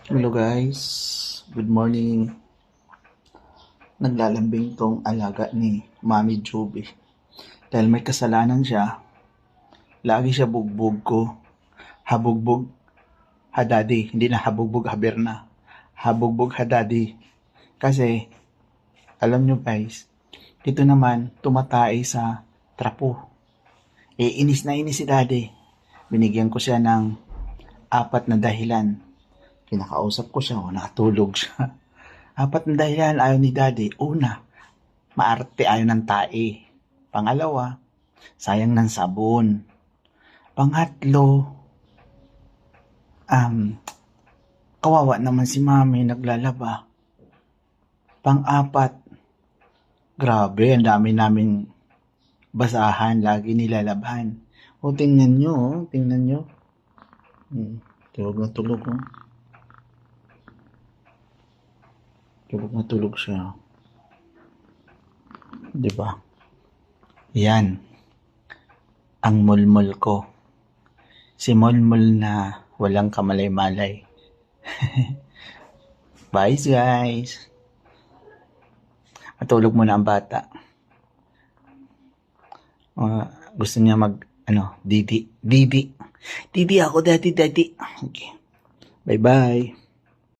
Hello guys, good morning. Naglalambing tong alaga ni Mami Joby. Dahil may kasalanan siya, lagi siya bugbog ko. Habugbog, ha daddy, hindi na habugbog haberna. Habugbog ha daddy. Kasi, alam nyo guys, dito naman tumatay sa trapo. Inis na inis si daddy. Binigyan ko siya ng 4 na dahilan. Kinakausap ko siya, nakatulog siya. 4 na dahilan ayaw ni daddy. Una, maarte ayaw ng tae. Pangalawa, sayang ng sabon. Pangatlo, kawawa naman si mami naglalaba. Pang-apat, grabe, ang dami naming basahan, lagi nilalabhan. O, tingnan nyo, tingnan nyo. Tulog na tulog, oh. Tulog na tulog siya. Diba? Yan. Ang mulmul ko. Si mulmul na walang kamalay-malay. Bye guys. Matulog muna ang bata. Gusto niya didi. Didi ako, daddy. Okay. Bye-bye.